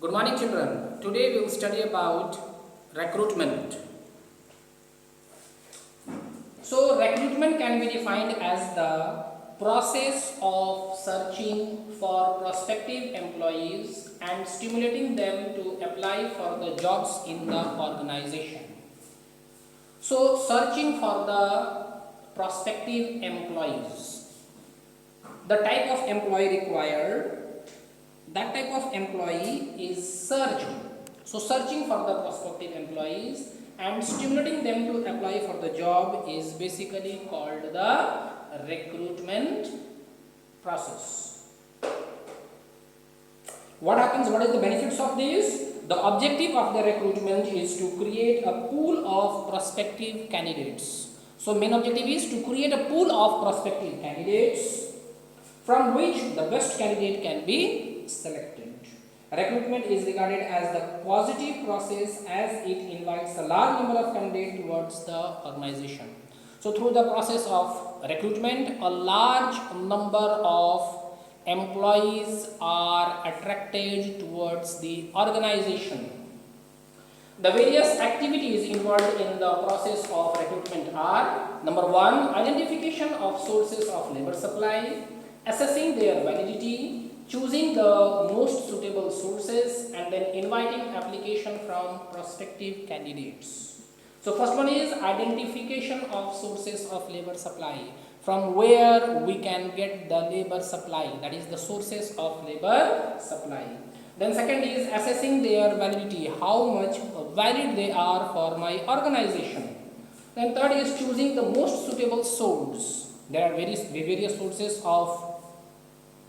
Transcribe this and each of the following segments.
Good morning, children. Today we will study about recruitment. So, recruitment can be defined as the process of searching for prospective employees and stimulating them to apply for the jobs in the organization. So, searching for the prospective employees. The type of employee required, that type of employee is searching. So, searching for the prospective employees and stimulating them to apply for the job is basically called the recruitment process. What happens? What is the benefits of this? The objective of the recruitment is to create a pool of prospective candidates. So, main objective is to create a pool of prospective candidates from which the best candidate can be selected. Recruitment is regarded as the positive process as it invites a large number of candidates towards the organization. So, through the process of recruitment, a large number of employees are attracted towards the organization. The various activities involved in the process of recruitment are: number one, identification of sources of labor supply, assessing their validity, choosing the most suitable sources, and then inviting application from prospective candidates. So, first one is identification of sources of labor supply, from where we can get the labor supply, that is the sources of labor supply. Then second is assessing their validity, how much valid they are for my organization. Then third is choosing the most suitable source. There are various sources of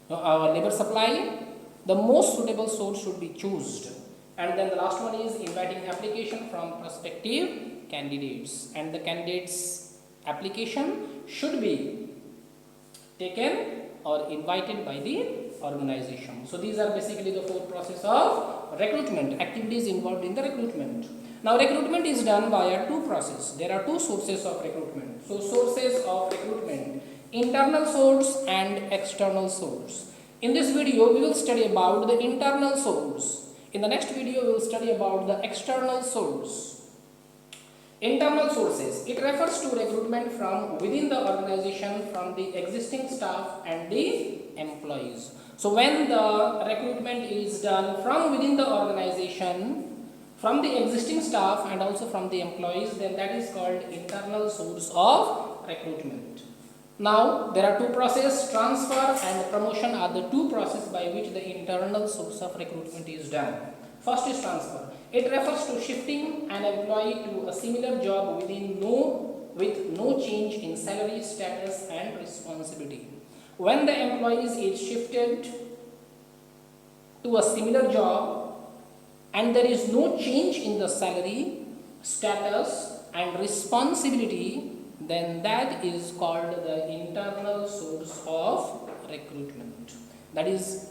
labor supply. The most suitable source should be chosen. And then the last one is inviting application from prospective candidates, and the candidates application should be taken or invited by the organization. So these are basically the four process of recruitment, activities involved in the recruitment. Now, recruitment is done via two processes. There are two sources of recruitment. So, sources of recruitment: internal source and external source. In this video, we will study about the internal source. In the next video, we will study about the external source. Internal sources, it refers to recruitment from within the organization, from the existing staff and the employees. So, when the recruitment is done from within the organization, from the existing staff and also from the employees, then that is called internal source of recruitment. Now, there are two processes: transfer and promotion are the two processes by which the internal source of recruitment is done. First is transfer. It refers to shifting an employee to a similar job with no change in salary, status and responsibility. When the employee is shifted to a similar job and there is no change in the salary, status and responsibility, then that is called the internal source of recruitment. That is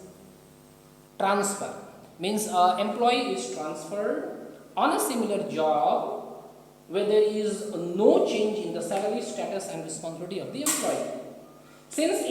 transfer. Means employee is transferred on a similar job where there is no change in the salary, status and responsibility of the employee. Since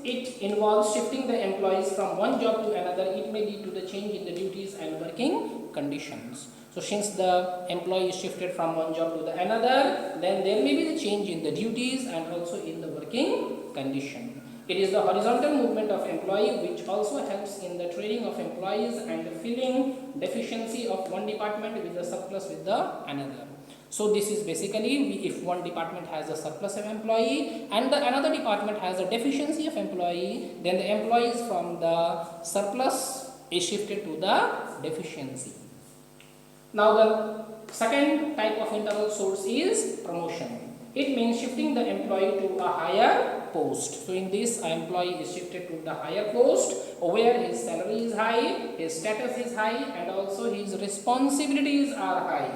it involves shifting the employees from one job to another, it may lead to the change in the duties and working conditions. So, since the employee is shifted from one job to the another, then there may be the change in the duties and also in the working condition. It is the horizontal movement of employee which also helps in the training of employees and filling deficiency of one department with the surplus with the another. So, this is basically if one department has a surplus of employee and the another department has a deficiency of employee, then the employees from the surplus is shifted to the deficiency. Now, the second type of internal source is promotion. It means shifting the employee to a higher post. So, in this, an employee is shifted to the higher post where his salary is high, his status is high and also his responsibilities are high.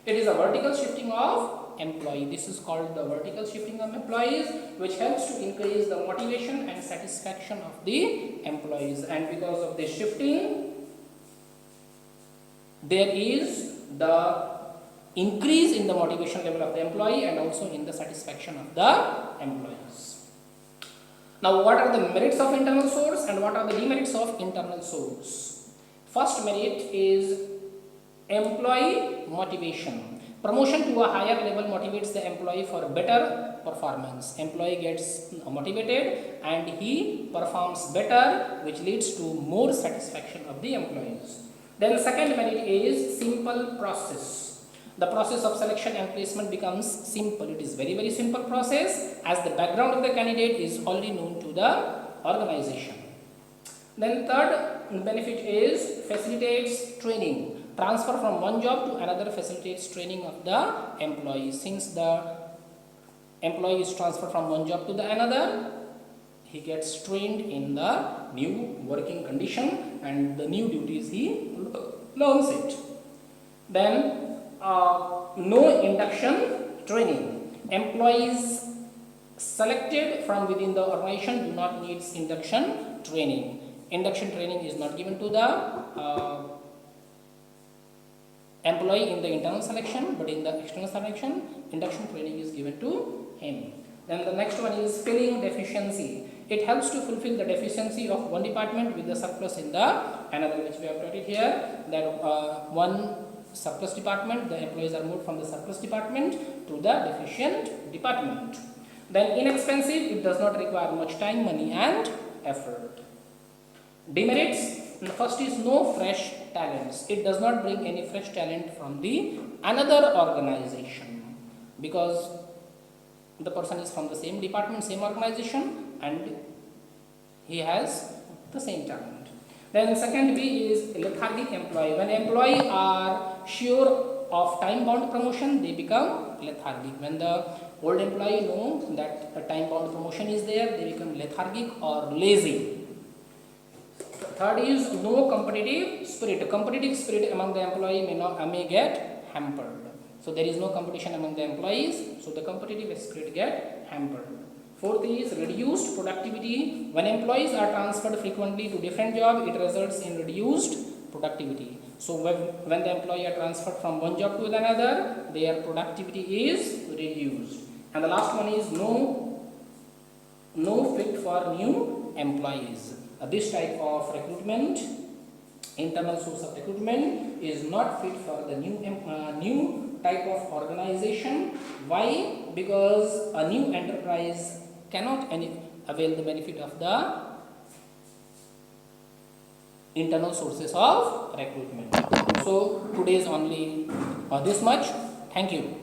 It is a vertical shifting of employee. This is called the vertical shifting of employees, which helps to increase the motivation and satisfaction of the employees, and because of this shifting, there is the increase in the motivation level of the employee and also in the satisfaction of the employees. Now, what are the merits of internal source and what are the demerits of internal source? First merit is employee motivation. Promotion to a higher level motivates the employee for better performance. Employee gets motivated and he performs better, which leads to more satisfaction of the employees. Then second merit is simple process. The process of selection and placement becomes simple. It is very simple process as the background of the candidate is already known to the organization. Then third benefit is facilitates training. Transfer from one job to another facilitates training of the employee. Since the employee is transferred from one job to the another, he gets trained in the new working condition and the new duties he learns it. Then no induction training. Employees selected from within the organization do not need induction training. Induction training is not given to the employee in the internal selection, but in the external selection, induction training is given to him. Then the next one is filling deficiency. It helps to fulfill the deficiency of one department with the surplus in the another, which we have taught it here, that one surplus department, the employees are moved from the surplus department to the deficient department. Then inexpensive, it does not require much time, money and effort. Demerits, first is no fresh talents. It does not bring any fresh talent from the another organization because the person is from the same department, same organization, and he has the same talent. Then second B is lethargic employee. When employee are sure of time bound promotion, they become lethargic. When the old employee know that a time bound promotion is there, they become lethargic or lazy. Third is no competitive spirit. Competitive spirit among the employee may get hampered. So there is no competition among the employees, so the competitive spirit get hampered. Fourth is reduced productivity. When employees are transferred frequently to different job, it results in reduced productivity. So when the employee are transferred from one job to another, their productivity is reduced. And the last one is no fit for new employees. This type of recruitment, internal source of recruitment, is not fit for the new type of organization. Why? Because a new enterprise cannot avail the benefit of the internal sources of recruitment. So today is only this much. Thank you.